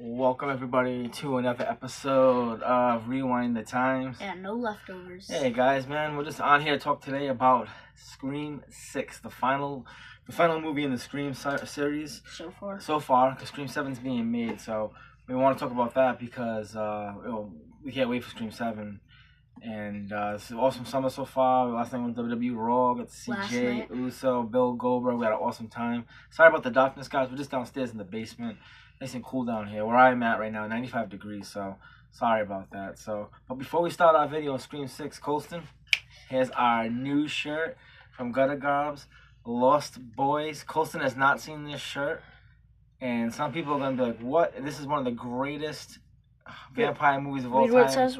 Welcome everybody to another episode of Rewind the Times. And no leftovers. Hey guys, man, we're just on here to talk today about Scream 6, the final movie in the Scream series So far, because Scream 7 is being made. So we want to talk about that because we can't wait for Scream 7. And it's an awesome summer so far. Last night went to WWE Raw, got to see Jay Uso, Bill Goldberg. We had an awesome time. Sorry about the darkness, guys. We're just downstairs in the basement. Nice and cool down here. Where I'm at right now, 95 degrees. So sorry about that. But before we start our video on Scream 6, Colston, here's our new shirt from Gutter Garbs, Lost Boys. Colston has not seen this shirt, and some people are gonna be like, "What? This is one of the greatest vampire movies of all time." Read what it says.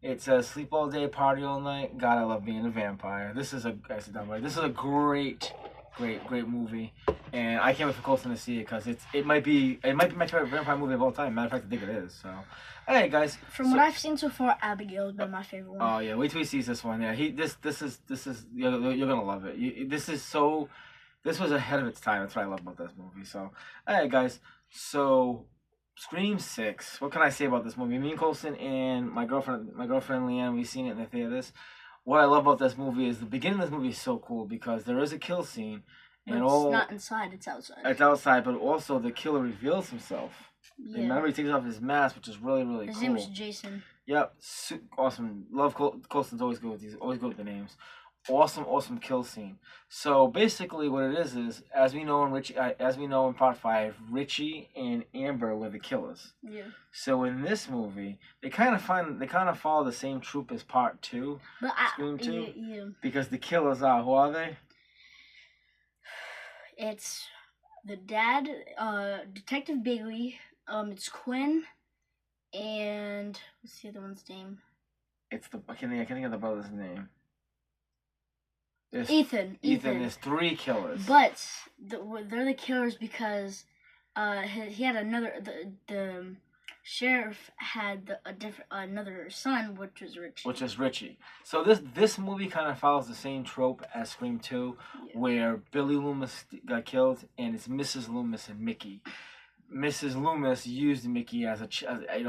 It says "Sleep all day, party all night." God, I love being a vampire. This is a great movie, and I can't wait for Colston to see it because it might be my favorite vampire movie of all time. Matter of fact, I think it is. So, hey guys. From what I've seen so far, Abigail has been my favorite one. Oh yeah, wait till he sees this one. Yeah, this is you're gonna love it. This was ahead of its time. That's what I love about this movie. So, hey guys. So, Scream 6. What can I say about this movie? Me and Colston and my girlfriend Leanne, we've seen it in the theaters. What I love about this movie is the beginning of this movie is so cool because there is a kill scene. And it's not inside, it's outside. It's outside, but also the killer reveals himself. Yeah. Remember, he takes off his mask, which is really, really cool. His name is Jason. Yep, awesome. Love Colston's always good with these. Always good with the names. Awesome kill scene. So basically, what it is as we know in part 5, Richie and Amber were the killers. Yeah. So in this movie, they kind of follow the same troop as part 2, Scream 2. Yeah. Because the killers are, who are they? It's the dad, Detective Bailey. It's Quinn, and what's the other one's name? It's I can't think of the brother's name. Ethan. There's 3 killers. But they're the killers because he had the sheriff had another son, which was Richie. So this movie kind of follows the same trope as Scream 2, where Billy Loomis got killed, and it's Mrs. Loomis and Mickey. Mrs. Loomis used Mickey as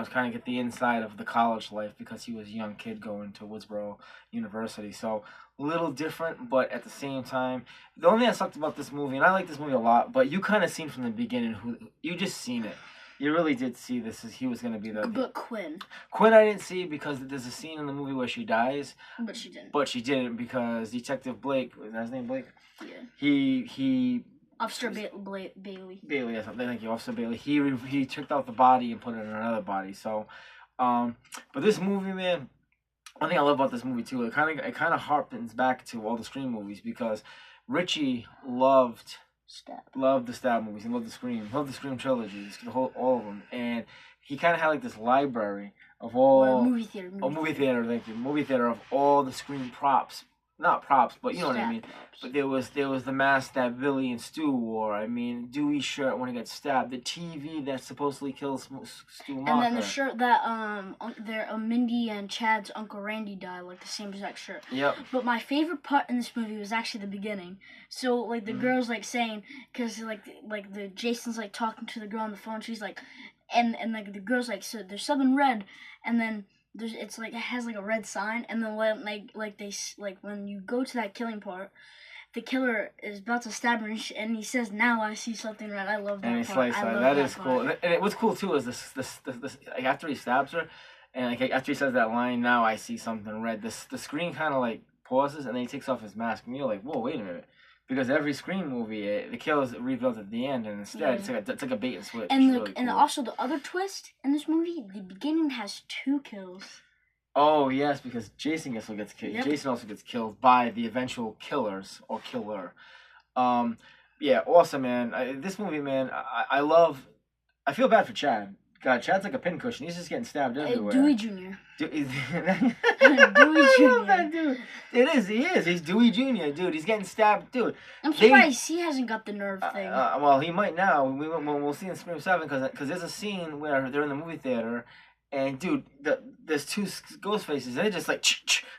kind of get the inside of the college life because he was a young kid going to Woodsboro University. So a little different, but at the same time, the only thing that sucked about this movie, and I like this movie a lot, but you kind of seen from the beginning you just seen it. You really did see this as he was going to be But Quinn I didn't see because there's a scene in the movie where she dies. But she didn't. But she didn't because Detective Blake, was that his name, Blake? Yeah. He Officer Bailey. Bailey, thank you, Officer Bailey. He took out the body and put it in another body. So, but this movie, man, one thing I love about this movie too, it kind of harpens back to all the Scream movies because Richie loved the Stab movies and loved the Scream trilogies, all of them, and he kind of had like this library of all movie theater. Movie theater of all the Scream props. Not props, but you know what I mean. Props. But there was the mask that Billy and Stu wore. I mean, Dewey's shirt when he got stabbed. The TV that supposedly kills Stu Macher. And then the shirt that Mindy and Chad's Uncle Randy died, like the same exact shirt. Yep. But my favorite part in this movie was actually the beginning. So like the girl's like saying, because like the Jason's like talking to the girl on the phone. She's like, and like the girl's like, so there's something red, and then. It's like it has like a red sign, and then when you go to that killing part, the killer is about to stab her, and he says, "Now I see something red." I love that and part. That is cool. And what's cool too is this like, after he stabs her, and like after he says that line, "Now I see something red." The screen kind of like pauses, and then he takes off his mask, and you're like, "Whoa, wait a minute." Because every Scream movie, the kill is revealed at the end, and instead it's like a bait and switch. And really cool. And also the other twist in this movie, the beginning has 2 kills. Oh yes, because Jason also gets killed. Yep. Jason also gets killed by the eventual killers or killer. Yeah, awesome, man. This movie, man, I love. I feel bad for Chad. God, Chad's like a pincushion. He's just getting stabbed everywhere. Dewey Jr. Dewey Jr. That dude. He is. He's Dewey Jr., dude. He's getting stabbed, dude. I'm surprised he hasn't got the nerve thing. Well, he might now. We'll see in Scream 7 because there's a scene where they're in the movie theater And dude, there's two ghost faces. They're just like,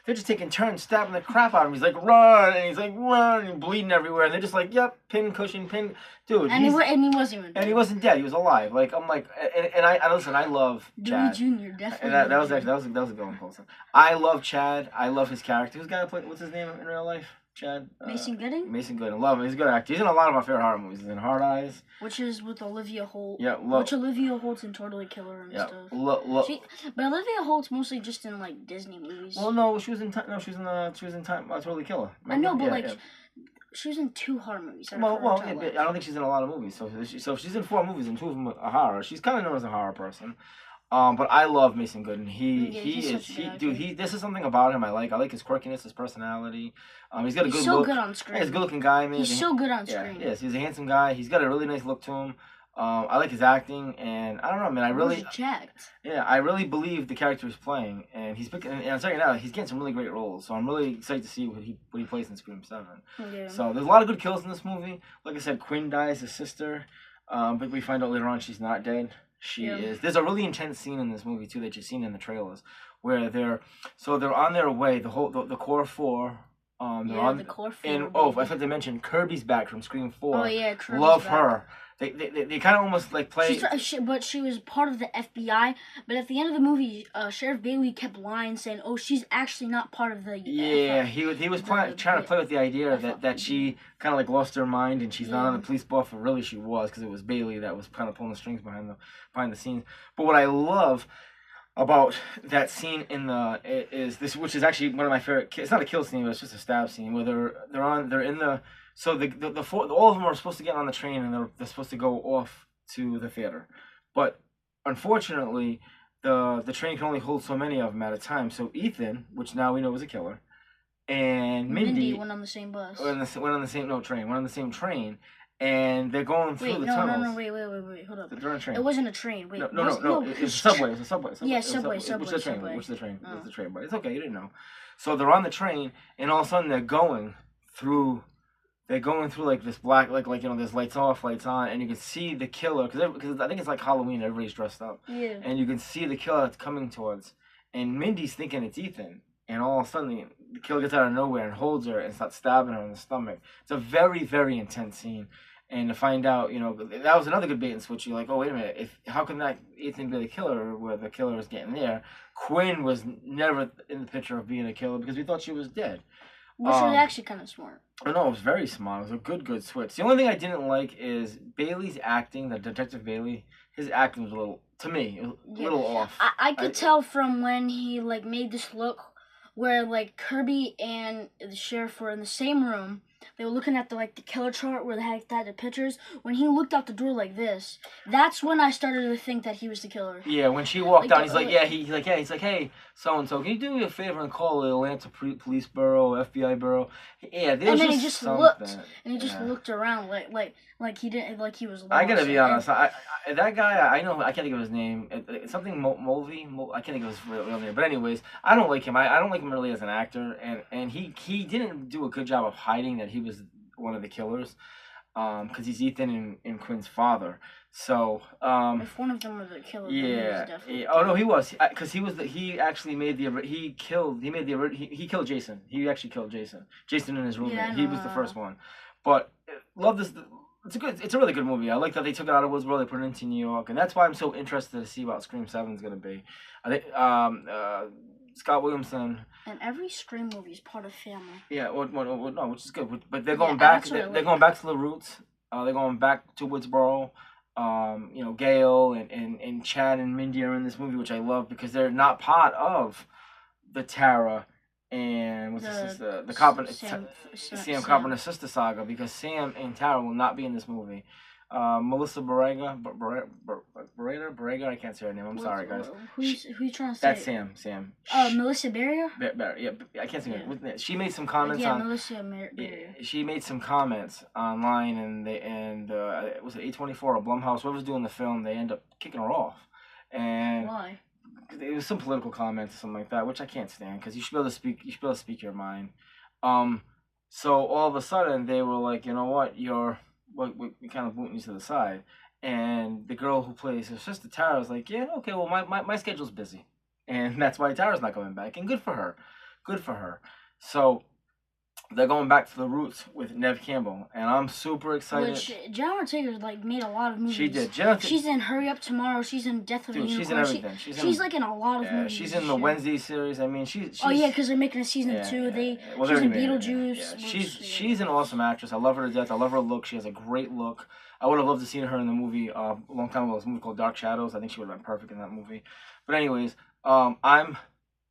they're just taking turns stabbing the crap out of him. He's like, run, and he's like, run, and bleeding everywhere. And they're just like, yep, pin cushion, pin, dude. And he wasn't even dead. And he wasn't dead. He was alive. Like I'm like, and I listen. I love Chad. Dewey Jr. definitely. And that was actually that was a good one, Colson. I love Chad. I love his character. Who's the guy who played? What's his name in real life? Chad. Mason Gooding. Mason Gooding. Love him. He's a good actor. He's in a lot of my favorite horror movies. He's in Hard Eyes, which is with Olivia Holt. Yeah. Which Olivia Holt's in Totally Killer and stuff. But Olivia Holt's mostly just in like Disney movies. Well, no, she was in Totally Killer. Remember? I know, but she was in 2 horror movies. I don't think she's in a lot of movies. So if she's in 4 movies and 2 of them are horror, she's kind of known as a horror person. But I love Mason Gooding. This is something about him I like. I like his quirkiness, his personality. He's got a good look. He's so good on screen. Yeah, he's a good looking guy, man. He's so good on screen. Yes, he's a handsome guy. He's got a really nice look to him. I like his acting, and I don't know, man. He's jacked. Yeah, I really believe the character he's playing, and he's picking. And I'm telling you now, he's getting some really great roles. So I'm really excited to see what he plays in Scream 7. Yeah. So there's a lot of good kills in this movie. Like I said, Quinn dies, his sister, but we find out later on she's not dead. She is. There's a really intense scene in this movie too that you've seen in the trailers, where they're on their way. The core 4. The core 4. And I forgot to mention Kirby's back from Scream 4. Oh yeah, Kirby's Love back. Her. They kind of almost like play. But she was part of the FBI. But at the end of the movie, Sheriff Bailey kept lying, saying, "Oh, she's actually not part of the." Yeah, he was trying to play with the idea that she kind of like lost her mind and she's not on the police force. But really, she was, because it was Bailey that was kind of pulling the strings behind the scenes. But what I love about that scene is this, which is actually one of my favorite. It's not a kill scene, but it's just a stab scene where they're in the. So the 4, all of them are supposed to get on the train and they're supposed to go off to the theater, but unfortunately, the train can only hold so many of them at a time. So Ethan, which now we know is a killer, and Mindy went on the same bus. Went on the same train, and they're going through the tunnels. No, wait, hold up. They're on a train. It wasn't a train. Wait, no, it's a subway. It's a subway. Yeah, subway. Which is the train? It's the train, but it's okay. You didn't know. So they're on the train, and all of a sudden they're going through like this black, like there's lights off, lights on, and you can see the killer, because I think it's like Halloween, everybody's dressed up. Yeah. And you can see the killer that's coming towards, and Mindy's thinking it's Ethan, and all of a sudden the killer gets out of nowhere and holds her and starts stabbing her in the stomach. It's a very, very intense scene. And to find out, that was another good bait and switch. You're like, oh, wait a minute, how can that Ethan be the killer where the killer is getting there? Quinn was never in the picture of being a killer because we thought she was dead. Which was actually kind of smart. No, it was very smart. It was a good switch. The only thing I didn't like is Bailey's acting, the Detective Bailey. His acting was a little off. I could tell from when he made this look where Kirby and the sheriff were in the same room. They were looking at the killer chart where they had the pictures. When he looked out the door like this, that's when I started to think that he was the killer. Yeah, when she walked out, he's like, hey, so and so, can you do me a favor and call the Atlanta Police Bureau, FBI Bureau? Yeah, and then he just looked, looked around like he didn't, like he was lost. I gotta be honest, that guy, I know, I can't think of his name. It's something Mulvey. I can't think of his real name. But anyways, I don't like him. I don't like him really as an actor, and he didn't do a good job of hiding that he was one of the killers, because he's Ethan and Quinn's father. So if one of them was a killer, yeah, then he was definitely yeah. Oh no, he was, because he actually made he killed Jason. He actually killed Jason and his roommate. Yeah, he was the first one. But love this. It's a really good movie. I like that they took it out of Woodsboro, they put it into New York, and that's why I'm so interested to see what Scream 7 is gonna be. I think Scott Williamson. And every Scream movie is part of family. Yeah, no, which is good. But they're going back. They're going back to the roots. They're going back to Woodsboro. Gail and Chad and Mindy are in this movie, which I love because they're not part of the Tara and the Sam Carpenter sister saga, because Sam and Tara will not be in this movie. Melissa Barrega, I can't say her name. I'm sorry, guys. Who's trying to say? That's Sam. Melissa Barrera? Yeah, I can't say her. She made some comments Melissa Barrera. She made some comments online, and was it A24 or Blumhouse? Whoever's doing the film, they end up kicking her off. And why? It was some political comments or something like that, which I can't stand, because you should be able to speak. You should be able to speak your mind. So all of a sudden they were like, you know what, we kind of booting you to the side. And the girl who plays her sister Tara was like, yeah, okay, well my schedule's busy, and that's why Tara's not coming back. And good for her, good for her. So they're going back to the roots with Nev Campbell, and I'm super excited. Which Jenna Ortega like made a lot of movies. She did. She's in Hurry Up Tomorrow. She's in Death of a Unicorn. She's in everything. She's like in a lot of movies. She's in the Wednesday series. I mean, she's oh yeah, because they're making a season 2. She's in Beetlejuice. She's an awesome actress. I love her to death. I love her look. She has a great look. I would have loved to see her in the movie a long time ago. It was a movie called Dark Shadows. I think she would have been perfect in that movie. But anyways, I'm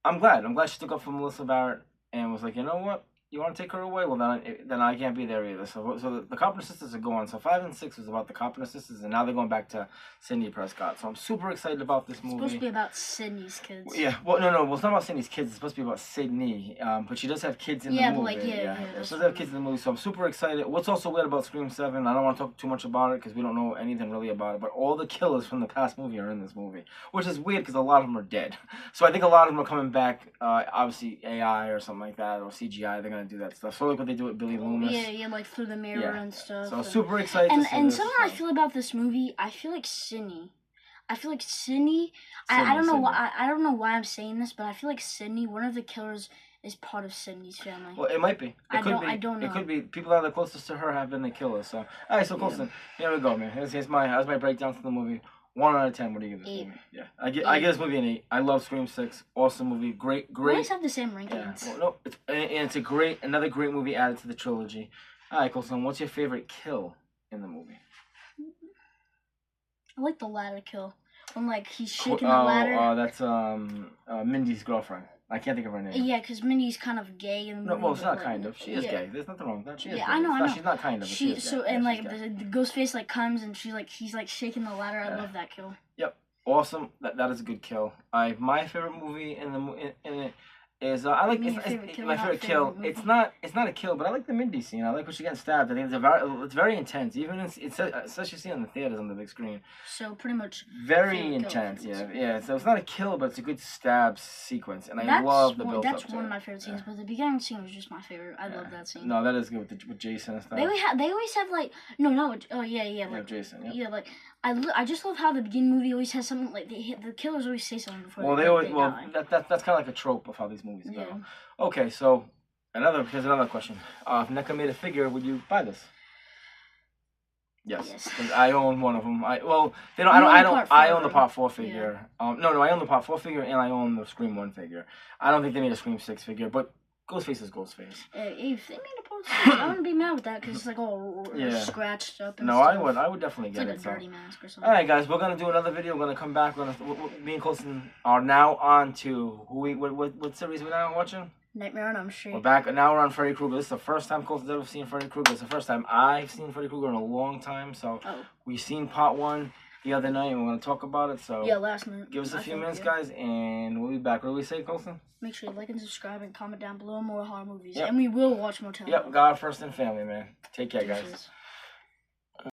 glad. I'm glad she took up for Melissa Barrett and was like, you know what? You want to take her away? Well, then I can't be there either. So the Carpenter sisters are going. So 5 and 6 was about the Carpenter sisters, and now they're going back to Sydney Prescott. So I'm super excited about this movie. It's supposed to be about Sydney's kids. Yeah. Well, no. Well, it's not about Sydney's kids. It's supposed to be about Sydney. But she does have kids in the movie. She does have kids in the movie. So I'm super excited. What's also weird about Scream 7? I don't want to talk too much about it because we don't know anything really about it. But all the killers from the past movie are in this movie, which is weird because a lot of them are dead. So I think a lot of them are coming back. Obviously AI or something like that, or CGI. They're gonna do that stuff. So like what they do with Billy Loomis. Yeah, like through the mirror and stuff. So super excited to see and this. something I feel about this movie, I feel like Sydney. I don't know why. I don't know why I'm saying this, but I feel like Sydney, one of the killers, is part of Sydney's family. Well, it might be. I don't know. It could be. People that are the closest to her have been the killers. So, all right. So, Colson, here we go, man. Here's my breakdown to the movie. 1 out of 10. What do you give this 8. movie? Yeah, I give this movie an 8. I love Scream 6. Awesome movie. Great. We always have the same rankings. Yeah. Well, no, it's another great movie added to the trilogy. All right, Colson. What's your favorite kill in the movie? I like the ladder kill when like he's shaking the ladder. That's Mindy's girlfriend. I can't think of her name. Yeah, because Mindy's kind of gay in the movie. No, well, it's not kind of. She is gay. There's nothing wrong with that. She is gay. I know. She's not kind of. She is so gay. and like the Ghostface like comes and he's like shaking the ladder. I love that kill. Yep, awesome. That is a good kill. My favorite movie in it is I like my favorite kill. It's not a kill, but I like the Mindy scene. I like when she gets stabbed. I think it's very intense. Even it's especially seen in the theaters on the big screen. So pretty much very intense. Yeah. So it's not a kill, but it's a good stab sequence, and I love the build up. That's one of my favorite scenes. But the beginning scene was just my favorite. I love that scene. No, that is good with Jason and stuff. They always have like like Jason. Yep. Yeah, like I just love how the beginning movie always has something like the killers always say something before. That's kind of like a trope of how these movies go. Okay, so here's another question. If NECA made a figure, would you buy this? Yes. I own one of them. I own the Part 4 figure. Yeah. I own the Part 4 figure and I own the Scream 1 figure. I don't think they made a Scream 6 figure, but Ghostface is Ghostface. If they made a Part 6, I wouldn't be mad with that because it's like all scratched up and stuff. I would definitely get it. It's like a dirty mask or something. Alright guys, we're going to do another video. We're going to come back. Me and Colson are now on to, what series are we now watching? Nightmare on Elm Street. We're back. Now we're on Freddy Krueger. This is the first time Colton's ever seen Freddy Krueger. It's the first time I've seen Freddy Krueger in a long time. So we've seen Part 1 the other night and we're going to talk about it. So yeah, last night. Give us a few minutes, guys, and we'll be back. What do we say, Colson? Make sure you like and subscribe and comment down below more horror movies. Yep. And we will watch more television. Yep, God first and family, man. Take care, guys.